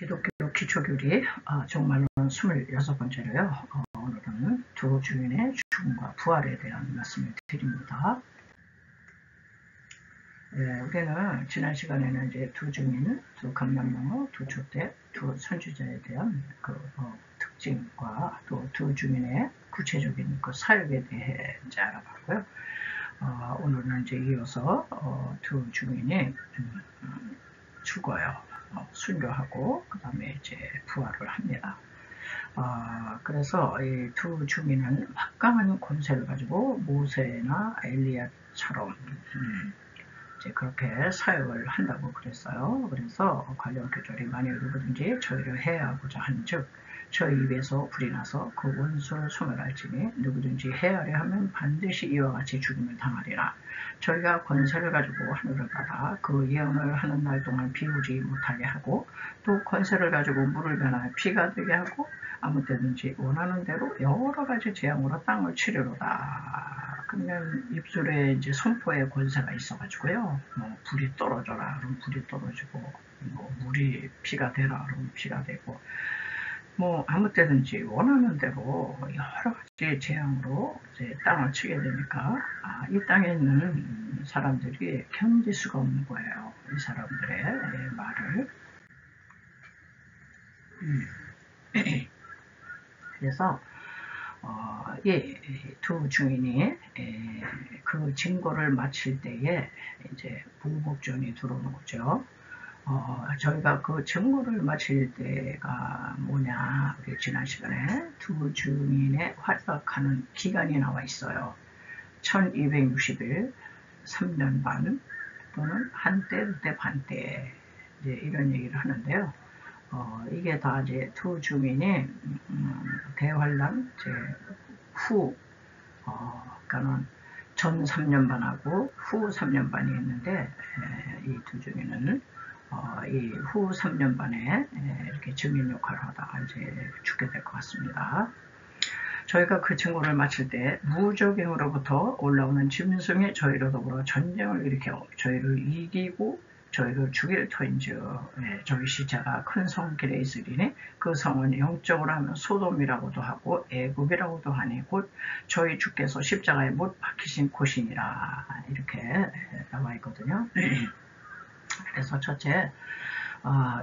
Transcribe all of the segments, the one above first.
기독교 기초교리 정말로 26번째로요. 오늘은 두 주인의 죽음과 부활에 대한 말씀을 드립니다. 우리는 지난 시간에는 이제 두 주인, 두 감람나무, 두 촛대, 두 선지자에 대한 특징과 또 두 주인의 구체적인 그 사역에 대해 이제 알아봤고요. 오늘은 이제 이어서 두 주인이 죽어요. 순교하고 그 다음에 이제 부활을 합니다. 그래서 이 두 주민은 막강한 권세를 가지고 모세나 엘리야처럼 이제 그렇게 사역을 한다고 그랬어요. 그래서 관련 교절이 만일 누구든지 저희를 해하고자 한즉 저희 입에서 불이 나서 그 원수를 소멸할지니 누구든지 해하려 하면 반드시 이와 같이 죽임을 당하리라. 저희가 권세를 가지고 하늘을 받아 그 예언을 하는 날 동안 비우지 못하게 하고 또 권세를 가지고 물을 변하여 피가 되게 하고 아무 때든지 원하는 대로 여러 가지 재앙으로 땅을 치르로다. 그러면 입술에 이제 선포의 권세가 있어가지고요. 불이 떨어져라 그러면 불이 떨어지고 물이 피가 되라 그러면 피가 되고 아무 때든지 원하는 대로 여러 가지 재앙으로 이제 땅을 치게 되니까 이 땅에 있는 사람들이 견딜 수가 없는 거예요. 이 사람들의 말을. 그래서 두 주인이 그 증거를 마칠 때에 이제 부복전이 들어오는 거죠. 저희가 그 증거를 마칠 때가 뭐냐, 우리 지난 시간에 두 주인의 활약하는 기간이 나와 있어요. 1260일, 3년 반, 또는 한때, 그때 반때, 이제 이런 얘기를 하는데요. 이게 다 이제 두 주인이 대환란 후, 그러니까는 전 3년 반하고 후 3년 반이 있는데 이 두 주인은 이 후 3년 반에 이렇게 증인 역할을 하다가 이제 죽게 될 것 같습니다. 저희가 그 증거를 마칠 때 무적행으로부터 올라오는 짐승이 저희로 더불어 전쟁을 일으켜 저희를 이기고 저희를 죽일 터인즉 저희 시체가 큰 성길에 있으리니 그 성은 영적으로 하면 소돔이라고도 하고 애굽이라고도 하니 곧 저희 주께서 십자가에 못 박히신 곳이니라 이렇게 나와 있거든요. 그래서 첫째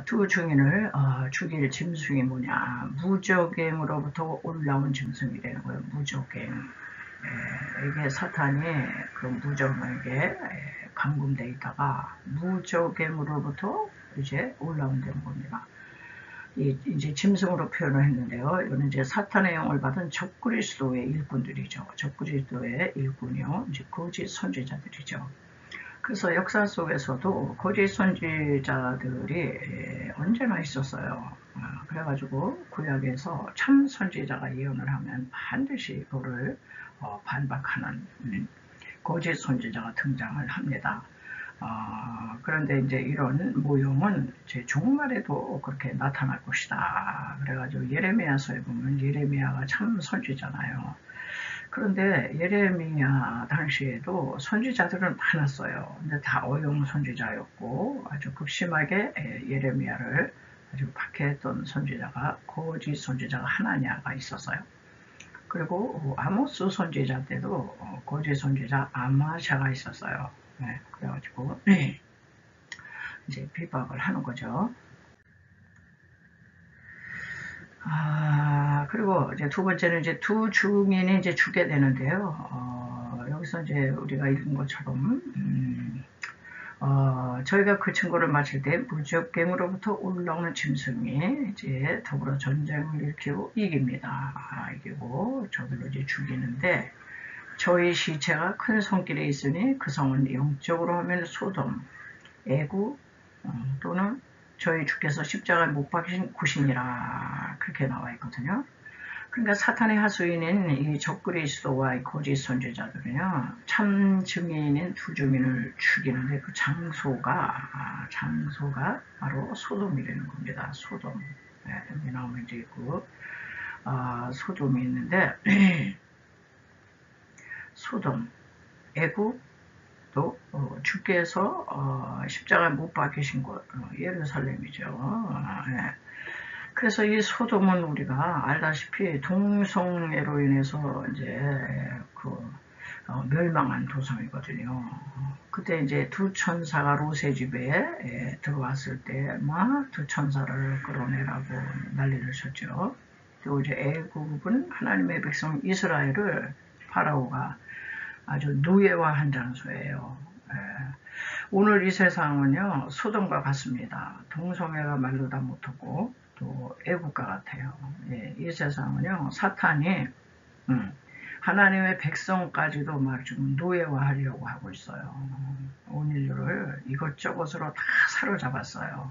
두 증인을 죽일 짐승이 뭐냐, 무적행으로부터 올라온 짐승이 되는 거예요. 무적행. 이게 사탄이 그 무적에게 감금되어 있다가 무적행으로부터 이제 올라온다는 겁니다. 이제 짐승으로 표현을 했는데요. 이거는 이제 사탄의 영을 받은 적그리스도의 일꾼들이죠. 적그리스도의 일꾼이요. 이제 거짓 선지자들이죠. 그래서 역사 속에서도 거짓 선지자들이 언제나 있었어요. 그래가지고 구약에서 참 선지자가 예언을 하면 반드시 그거를 반박하는 거짓 선지자가 등장을 합니다. 그런데 이제 이런 모형은 제 종말에도 그렇게 나타날 것이다. 그래가지고 예레미야서에 보면 예레미야가 참 선지자잖아요. 그런데 예레미야 당시에도 선지자들은 많았어요. 근데 다 어용 선지자였고 아주 극심하게 예레미야를 아주 박해했던 선지자가 거짓 선지자가 하나냐가 있었어요. 그리고 아모스 선지자 때도 거짓 선지자 아마샤가 있었어요. 그래가지고 이제 비박을 하는 거죠. 그리고 이제 두 번째는 이제 두 주민이 이제 죽게 되는데요. 여기서 이제 우리가 읽은 것처럼, 저희가 그 증거를 마칠 때 무적갱으로부터 올라오는 짐승이 이제 더불어 전쟁을 일으키고 이깁니다. 이기고 저들로 이제 죽이는데, 저희 시체가 큰 성길에 있으니 그 성은 영적으로 하면 소돔, 애굽, 또는 저희 주께서 십자가에 못 박히신 곳이니라 그렇게 나와 있거든요. 그러니까 사탄의 하수인인 이 적그리스도와 이 거짓 선지자들은요, 참 증인인 두 주민을 죽이는데 그 장소가 바로 소돔이라는 겁니다. 소돔. 여기 나오면 이제 그 소돔이 있는데 소돔, 애굽, 또 주께서 십자가에 못 박히신 곳 예루살렘이죠. 예. 그래서 이 소돔은 우리가 알다시피 동성애로 인해서 이제 멸망한 도성이거든요. 그때 이제 두 천사가 롯의 집에 들어왔을 때 막 두 천사를 끌어내라고 난리를 쳤죠. 또 이제 애굽은 하나님의 백성 이스라엘을 파라오가 아주 노예화한 장소예요. 오늘 이 세상은요 소돔과 같습니다. 동성애가 말로 다 못하고 또 애국과 같아요. 이 세상은요 사탄이 하나님의 백성까지도 막 좀 노예화하려고 하고 있어요. 온 인류를 이것저것으로 다 사로잡았어요.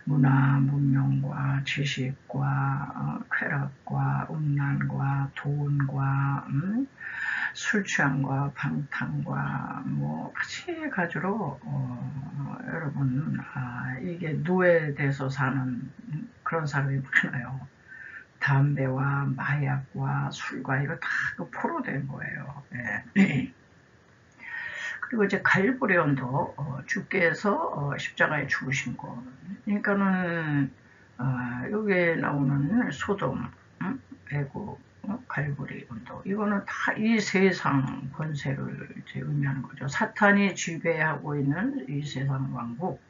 문화, 문명과 지식과 쾌락과 음란과 돈과 술 취함과 방탕과 뭐 가지 가지로 여러분 이게 노예돼서 사는 그런 사람이 많아요. 담배와 마약과 술과 이거 다 포로된 거예요. 네. 그리고 이제 갈보리온도 주께서 십자가에 죽으신 것. 그러니까는 여기에 나오는 소돔, 애국, 갈보리온도 이거는 다 이 세상 권세를 이제 의미하는 거죠. 사탄이 지배하고 있는 이 세상 왕국.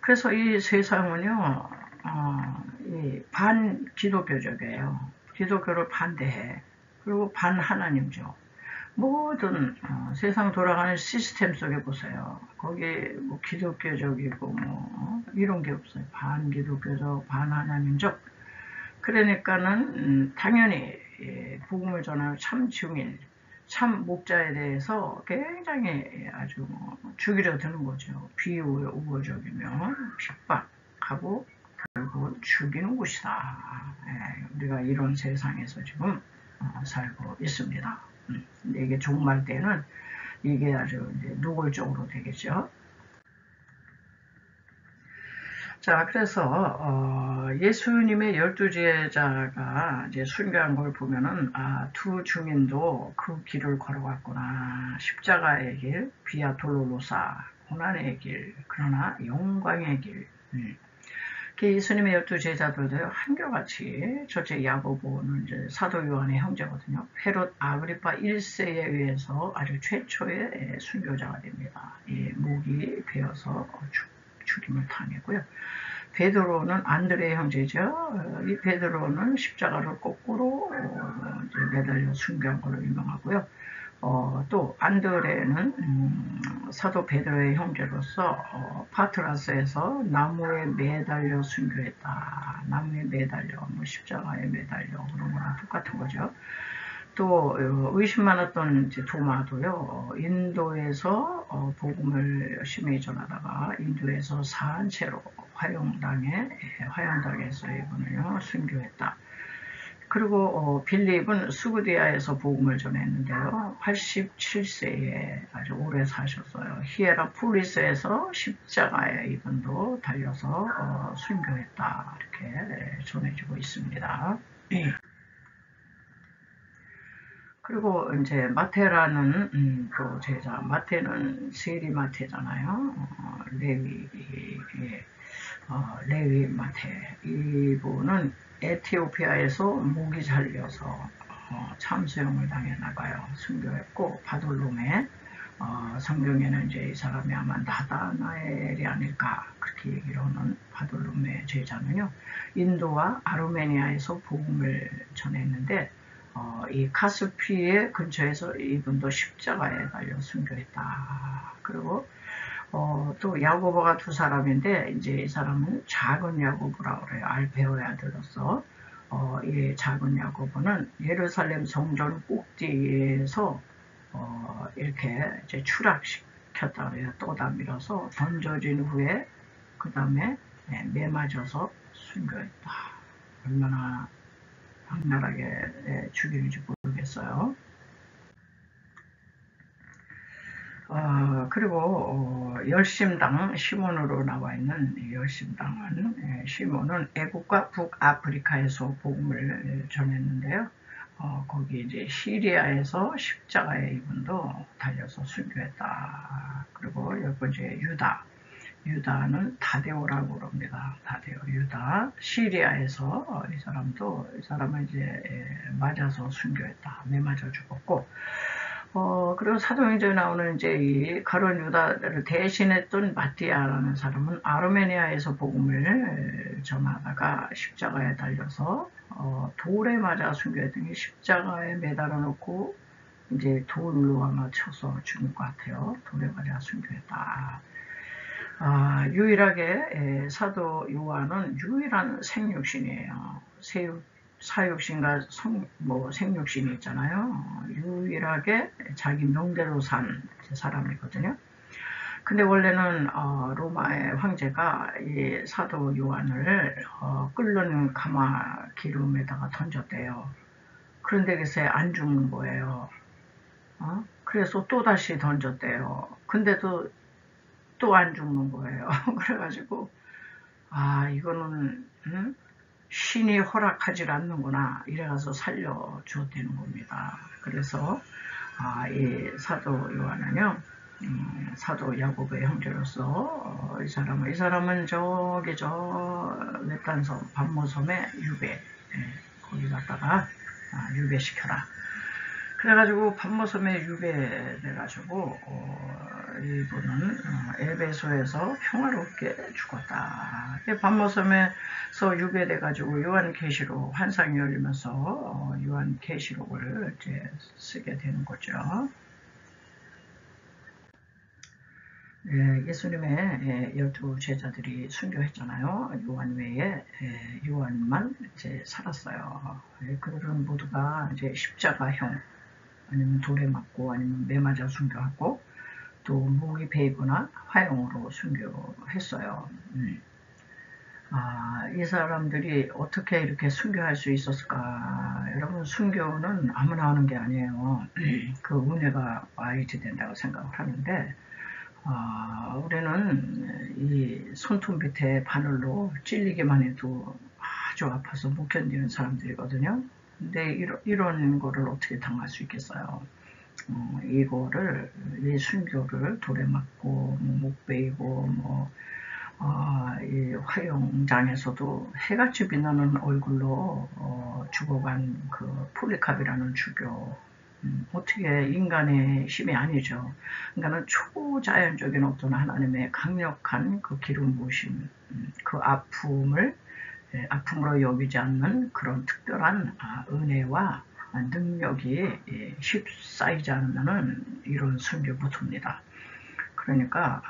그래서 이 세상은요, 이 반기독교적이에요. 기독교를 반대해. 그리고 반하나님죠. 모든 세상 돌아가는 시스템 속에 보세요. 거기 뭐 기독교적이고 뭐 이런 게 없어요. 반기독교적, 반하나님적. 그러니까는 당연히 복음을 전하는 참 증인, 참 목자에 대해서 굉장히 아주 죽이려 드는 거죠. 비우호적이며 핍박하고 결국은 죽이는 곳이다. 우리가 이런 세상에서 지금 살고 있습니다. 근데 이게 종말 때는 이게 아주 이제 노골적으로 되겠죠. 자, 그래서 예수님의 12제자가 이제 순교한 걸 보면은 두 증인도 그 길을 걸어갔구나. 십자가의 길, 비아 돌로로사, 고난의 길, 그러나 영광의 길. 예수님의 12제자들도 한결같이 첫째 야고보는 이제 사도 요한의 형제거든요. 헤롯 아그리파 1세에 의해서 아주 최초의 순교자가 됩니다. 목이 베어서 죽임을 당했고요. 베드로는 안드레의 형제죠. 이 베드로는 십자가를 거꾸로 이제 매달려 순교한 걸로 유명하고요. 또 안드레는 사도 베드로의 형제로서 파트라스에서 나무에 매달려 순교했다. 나무에 매달려, 뭐 십자가에 매달려 그런 거랑 똑같은 거죠. 또 의심 많았던 이제 도마도요. 인도에서 복음을 열심히 전하다가 인도에서 사한 채로 화영당에서 이분을요 순교했다. 그리고 빌립은 수구디아에서 복음을 전했는데요. 87세에 아주 오래 사셨어요. 히에라폴리스에서 십자가에 이분도 달려서 순교했다. 이렇게 전해지고 있습니다. 그리고 이제 마태라는 또 제자, 마태는 세리 마태잖아요. 레위 마태. 이분은 에티오피아에서 목이 잘려서 참수형을 당해 나가요. 순교했고 바돌롬에 성경에는 이제 이 사람이 아마 나다나엘이 아닐까 그렇게 얘기를 하는 바돌롬의 제자는요. 인도와 아르메니아에서 복음을 전했는데 이 카스피의 근처에서 이분도 십자가에 달려 순교했다. 그리고 또 야고보가 두 사람인데 이제 이 사람은 작은 야고보라고 그래요. 알페오의 아들로서 이 작은 야고보는 예루살렘 성전 꼭대기에서 이렇게 이제 추락시켰다 그래요. 또다 밀어서 던져진 후에 그 다음에 매맞아서 순교했다. 얼마나 악랄하게 죽이는지 모르겠어요. 그리고 열심당 시몬으로 나와 있는 열심당은 시몬은 애국과 북아프리카에서 복음을 전했는데요. 거기 이제 시리아에서 십자가의 이분도 달려서 순교했다. 그리고 10번째 유다는 다데오라고 그럽니다. 다데오, 유다, 시리아에서 이 사람은 이제 맞아서 순교했다. 매 맞아 죽었고, 그리고 사도행전에 나오는 이제 이 가룟 유다를 대신했던 마띠아라는 사람은 아르메니아에서 복음을 전하다가 십자가에 달려서 돌에 맞아 순교했더니 십자가에 매달아 놓고 이제 돌로 아마 쳐서 죽은 것 같아요. 돌에 맞아 순교했다. 유일하게 사도 요한은 유일한 생육신이에요. 사육신과 생육신이 있잖아요. 유일하게 자기 명대로 산 사람이거든요. 근데 원래는 로마의 황제가 이 사도 요한을 끓는 가마 기름에다가 던졌대요. 그런데 글쎄 안 죽는 거예요. 그래서 또 다시 던졌대요. 근데도 또 안 죽는 거예요. 그래가지고 이거는 신이 허락하지 않는구나 이래가서 살려주었다는 겁니다. 그래서 이 사도 요한은요, 사도 야고보의 형제로서 이 사람은 저기 외딴섬 반모섬의 유배, 거기 갔다가 유배시켜라. 그래가지고 반모섬에 유배돼가지고 이분은 에베소에서 평화롭게 죽었다. 반모섬에서 유배돼가지고 요한계시록 환상이 열리면서 요한계시록을 이제 쓰게 되는 거죠. 예수님의 12 제자들이 순교했잖아요. 요한 외에 요한만 이제 살았어요. 그들은 모두가 이제 십자가형, 아니면 돌에 맞고 아니면 매 맞아 순교하고 또 목이 베이거나 화형으로 순교했어요. 이 사람들이 어떻게 이렇게 순교할 수 있었을까? 여러분, 순교는 아무나 하는 게 아니에요. 그 은혜가 와야지 된다고 생각을 하는데, 우리는 이 손톱 밑에 바늘로 찔리기만 해도 아주 아파서 못 견디는 사람들이거든요. 근데 이런 거를 어떻게 당할 수 있겠어요? 이 순교를 돌에 맞고 목 베이고 이 화영장에서도 해같이 빛나는 얼굴로 죽어간 그 폴리캅이라는 주교, 어떻게 인간의 힘이 아니죠. 그러니까는 초자연적인 어떤 하나님의 강력한 그 기름 부으심, 그 아픔으로 여기지 않는 그런 특별한 은혜와 능력이 휩싸이지 않으면 이런 순교 못합니다. 그러니까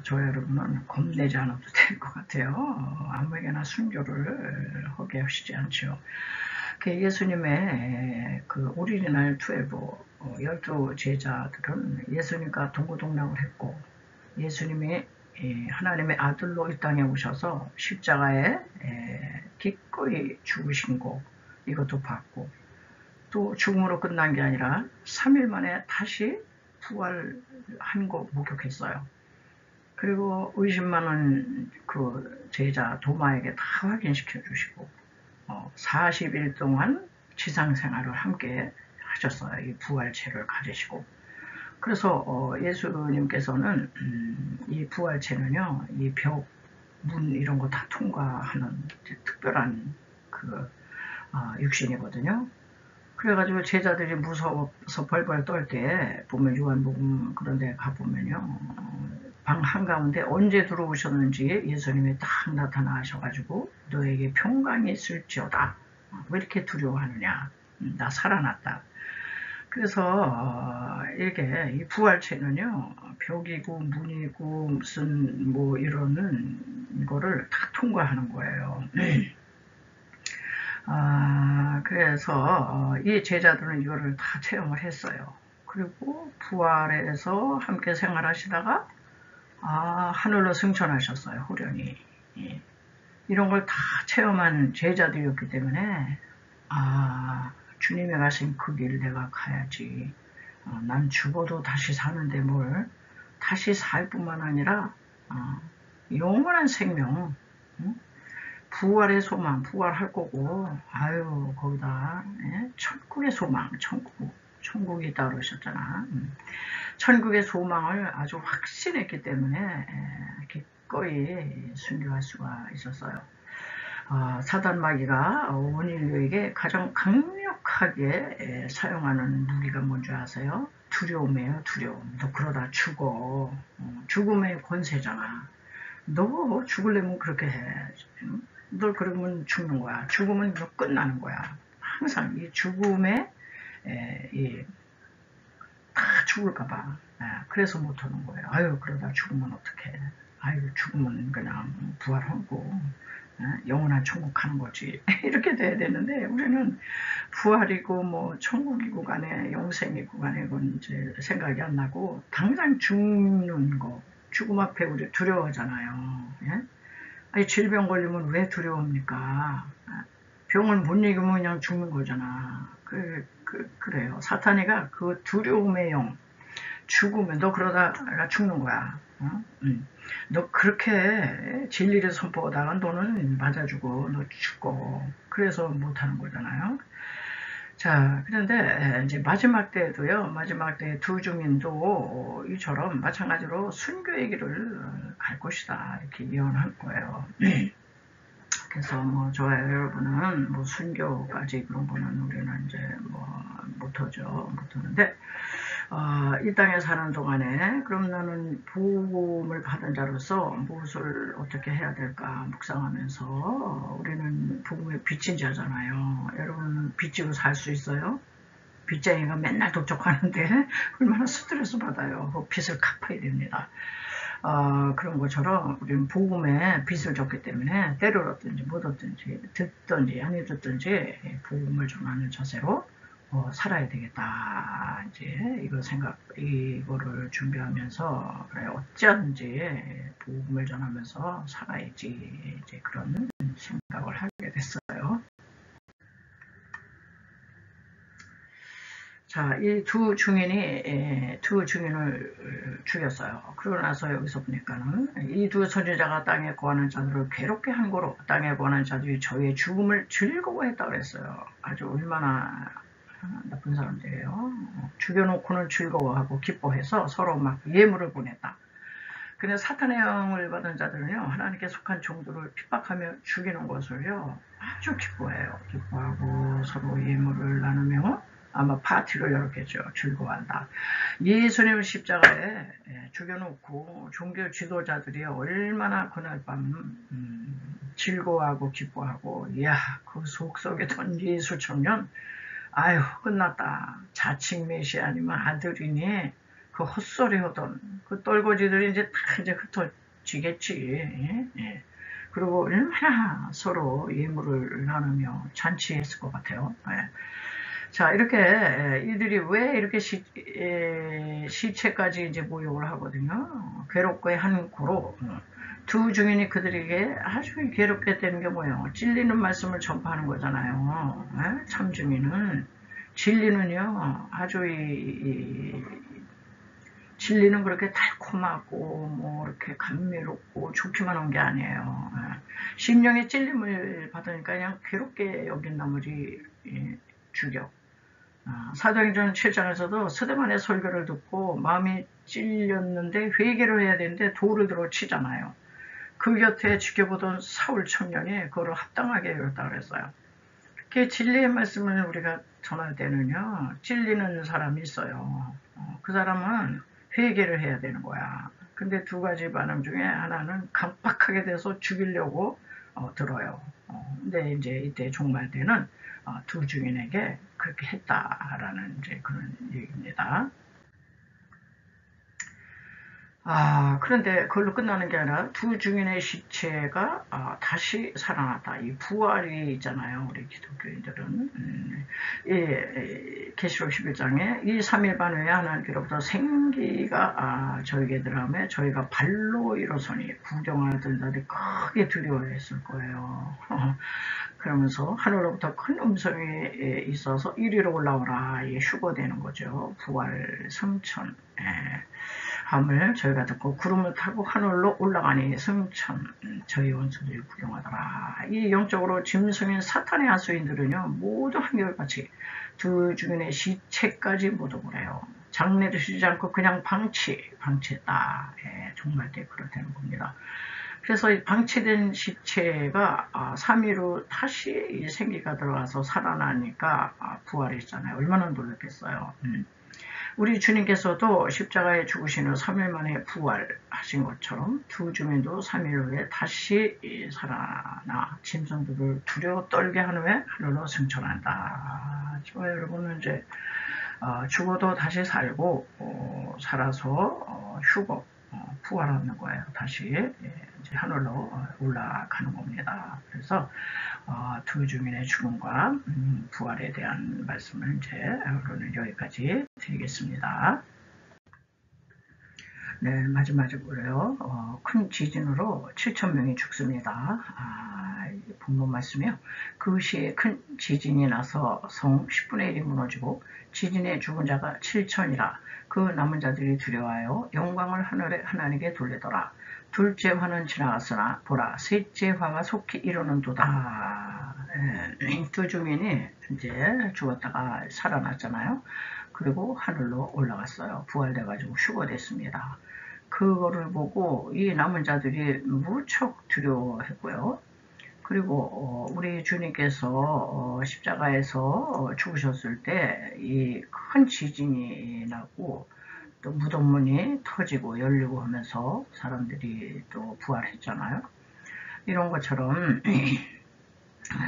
저 여러분은 겁내지 않아도 될 것 같아요. 아무에게나 순교를 하게 하시지 않죠. 예수님의 그 오리지널 12 제자들은 예수님과 동고동락을 했고, 예수님이 하나님의 아들로 이 땅에 오셔서 십자가에 기꺼이 죽으신 거, 이것도 봤고, 또 죽음으로 끝난 게 아니라 3일 만에 다시 부활한 거 목격했어요. 그리고 의심 많은 그 제자 도마에게 다 확인시켜 주시고 40일 동안 지상생활을 함께 하셨어요. 이 부활체를 가지시고. 그래서 예수님께서는 이 부활체는요, 이 벽, 문 이런 거 다 통과하는 특별한 그 육신이거든요. 그래가지고 제자들이 무서워서 벌벌 떨 때 보면 요한복음 그런 데 가보면요, 방 한가운데 언제 들어오셨는지 예수님이 딱 나타나셔가지고 너에게 평강이 있을지어다. 왜 이렇게 두려워하느냐. 나 살아났다. 그래서 이렇게 이 부활체는요, 벽이고 문이고 무슨 이러는 거를 다 통과하는 거예요. 그래서 이 제자들은 이거를 다 체험을 했어요. 그리고 부활해서 함께 생활하시다가 하늘로 승천하셨어요. 호련히. 이런 걸 다 체험한 제자들이었기 때문에 주님이 가신 그 길 내가 가야지. 난 죽어도 다시 사는데 뭘 다시 살 뿐만 아니라 영원한 생명, 부활의 소망, 부활할 거고, 아유, 거기다, 예? 천국의 소망, 천국이 있다 그러셨잖아. 천국의 소망을 아주 확신했기 때문에 기꺼이 순교할 수가 있었어요. 사단 마귀가 온 인류에게 가장 강력하게 사용하는 무기가 뭔지 아세요? 두려움이에요, 두려움. 너 그러다 죽어. 죽음의 권세잖아. 너 죽으려면 그렇게 해. 너 그러면 죽는 거야. 죽으면 너 끝나는 거야. 항상 이 죽음에 다 죽을까봐. 그래서 못하는 거예요. 아유, 그러다 죽으면 어떡해. 아유, 죽으면 그냥 부활하고 영원한 천국 가는 거지. 이렇게 돼야 되는데 우리는 부활이고 뭐 천국이고 간에 영생이고 간에 그건 이제 생각이 안 나고 당장 죽는 거. 죽음 앞에 우리 두려워하잖아요. 예? 아니, 질병 걸리면 왜 두려워합니까? 병을 못 이기면 그냥 죽는 거잖아. 그래요. 사탄이가 그 두려움의 영, 죽으면 너 그러다가 죽는 거야. 너 그렇게 진리를 선포하다가 너는 맞아주고 너 죽고 그래서 못하는 거잖아요. 자, 그런데 이제 마지막 때도요. 마지막 때 두 증인도 이처럼 마찬가지로 순교의 길을 갈 것이다 이렇게 예언할 거예요. 그래서 뭐 저와 여러분은 뭐 순교까지 그런 거는 우리는 이제 뭐 못하는데 이 땅에 사는 동안에 그럼 나는 복음을 받은 자로서 무엇을 어떻게 해야 될까 묵상하면서 우리는 복음의 빚진 자잖아요. 여러분 빚지고 살 수 있어요? 빚쟁이가 맨날 독촉하는데 얼마나 스트레스 받아요. 그 빚을 갚아야 됩니다. 그런 것처럼 우리는 복음에 빚을 졌기 때문에 때를 얻든지 못 얻든지 듣든지 아니 듣든지 복음을 전하는 자세로 살아야 되겠다. 이제 이거를 준비하면서 그래 어찌하든지 복음을 전하면서 살아야지 이제 그런 생각을 하게 됐어요. 자, 이 두 증인을 죽였어요. 그러고 나서 여기서 보니까는 이 두 선지자가 땅에 거하는 자들을 괴롭게 한 거로 땅에 거하는 자들이 저희의 죽음을 즐거워했다 그랬어요. 아주 얼마나 나쁜 사람들이에요. 죽여놓고는 즐거워하고 기뻐해서 서로 막 예물을 보냈다. 근데 사탄의 영을 받은 자들은요, 하나님께 속한 종들을 핍박하며 죽이는 것을요, 아주 기뻐해요. 기뻐하고 서로 예물을 나누며 아마 파티를 열었겠죠. 즐거워한다. 예수님을 십자가에 죽여놓고 종교 지도자들이 얼마나 그날 밤 즐거워하고 기뻐하고, 이야, 그 속속이던 예수 청년, 아유, 끝났다. 자칭 메시아 아니면 아들이니 그 헛소리 하던 그 떨거지들이 이제 다 이제 흩어지겠지. 예. 그리고 얼마나 서로 예물을 나누며 잔치했을 것 같아요. 예. 자, 이렇게 이들이 왜 이렇게 시체까지 이제 모욕을 하거든요. 괴롭게 한 고로 두 증인이 그들에게 아주 괴롭게 되는 게 뭐예요? 찔리는 말씀을 전파하는 거잖아요. 네? 참 증인은 진리는요, 아주 진리는 그렇게 달콤하고 뭐 이렇게 감미롭고 좋기만 한 게 아니에요. 심령의 찔림을 받으니까 그냥 괴롭게 여긴 나머지 죽여. 사도행전 7장에서도 스데반의 설교를 듣고 마음이 찔렸는데 회개를 해야 되는데 돌을 들어 치잖아요. 그 곁에 지켜보던 사울 청년이 그거를 합당하게 여겼다 그랬어요. 이렇게 진리의 말씀을 우리가 전할 때는요, 찔리는 사람이 있어요. 그 사람은 회개를 해야 되는 거야. 근데 두 가지 반응 중에 하나는 강박하게 돼서 죽이려고 들어요. 근데 이제 이때 종말 때는 두 증인에게 그렇게 했다라는 이제 그런 얘기입니다. 그런데 그걸로 끝나는 게 아니라 두 증인의 시체가 다시 살아났다. 이 부활이 있잖아요. 우리 기독교인들은. 계시록 11장에 이 3일반 후에 하나님께로부터 생기가 저에게 들어오며 저희가 발로 일어서니 구경하던 자들이 크게 두려워했을 거예요. 그러면서 하늘로부터 큰 음성이 있어서 이리로 올라오라. 이게 휴거되는 거죠. 부활 성천. 함을 저희가 듣고 구름을 타고 하늘로 올라가니 승천 저희 원수들이 구경하더라. 이 영적으로 짐승인 사탄의 하수인들은요 모두 한결같이 두 주민의 시체까지 모두 그래요. 장례도 쉬지 않고 그냥 방치했다. 예, 정말 그렇다는 겁니다. 그래서 이 방치된 시체가 3일 후 다시 생기가 들어와서 살아나니까 부활했잖아요. 얼마나 놀랐겠어요. 우리 주님께서도 십자가에 죽으신 후 3일 만에 부활하신 것처럼 두 주민도 3일 후에 다시 살아나 짐승들을 두려워 떨게 한 후에 하늘로 승천한다. 여러분은 이제 죽어도 다시 살고 살아서 휴거 부활하는 거예요. 다시 이제 하늘로 올라가는 겁니다. 그래서 두 주민의 죽음과 부활에 대한 말씀을 이제 오늘은 여기까지 드리겠습니다. 네, 마지막으로요. 큰 지진으로 7,000명이 죽습니다. 본문 말씀이요. 그 시에 큰 지진이 나서 성 10분의 1이 무너지고 지진에 죽은 자가 7천이라 그 남은 자들이 두려워하여 영광을 하늘에 하나님께 돌리더라. 둘째 화는 지나갔으나 보라 셋째 화가 속히 이르는도다. 두 주민이 이제 죽었다가 살아났잖아요. 그리고 하늘로 올라갔어요. 부활돼가지고 휴거됐습니다. 그거를 보고 이 남은 자들이 무척 두려워했고요. 그리고 우리 주님께서 십자가에서 죽으셨을 때 이 큰 지진이 나고 또 무덤문이 터지고 열리고 하면서 사람들이 또 부활했잖아요. 이런 것처럼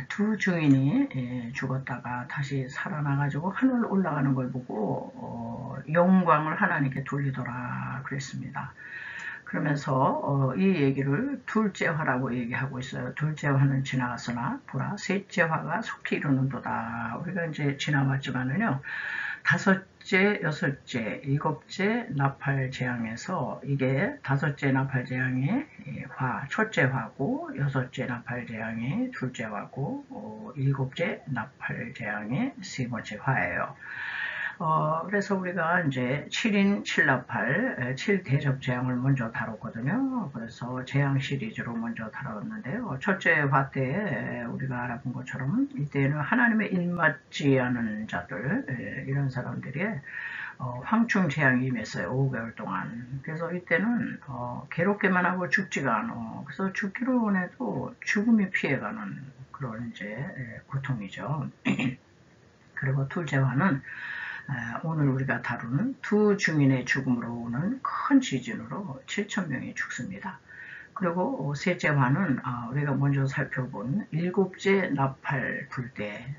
두 주인이 죽었다가 다시 살아나가지고 하늘로 올라가는 걸 보고 영광을 하나님께 돌리더라 그랬습니다. 그러면서 이 얘기를 둘째 화라고 얘기하고 있어요. 둘째 화는 지나갔으나 보라 셋째 화가 속히 이르는도다. 우리가 이제 지나갔지만은요. 다섯째, 여섯째, 일곱째 나팔 재앙에서 이게 다섯째 나팔 재앙의 화, 첫째 화고 여섯째 나팔 재앙의 둘째 화고 일곱째 나팔 재앙의 세 번째 화예요. 그래서 우리가 이제 7인 7나팔, 7대접 재앙을 먼저 다뤘거든요. 그래서 재앙 시리즈로 먼저 다뤘는데요. 첫째 화 때 우리가 알아본 것처럼 이때는 하나님의 입맞지 않은 자들, 이런 사람들이 황충 재앙이 임했어요. 5개월 동안. 그래서 이때는 괴롭게만 하고 죽지가 않아. 그래서 죽기로 원해도 죽음이 피해가는 그런 이제 고통이죠. 그리고 둘째 화는 오늘 우리가 다루는 두 주민의 죽음으로 오는 큰 지진으로 7,000명이 죽습니다. 그리고 셋째 화는 우리가 먼저 살펴본 일곱째 나팔 불 때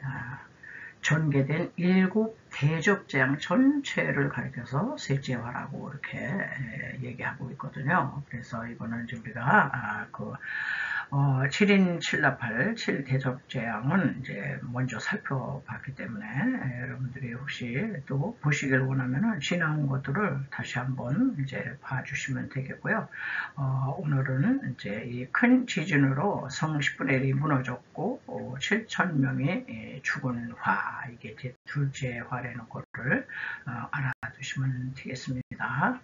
전개된 일곱 대접재앙 전체를 가리켜서 셋째 화라고 이렇게 얘기하고 있거든요. 그래서 이거는 이제 우리가 7인 7나팔 7대접재앙은 이제 먼저 살펴봤기 때문에 여러분들이 혹시 또 보시길 원하면은 지나온 것들을 다시 한번 이제 봐주시면 되겠고요. 오늘은 이제 이 큰 지진으로 성 10분의 1이 무너졌고 7,000명이 죽은 화, 이게 이제 둘째 화라는 것을 알아두시면 되겠습니다.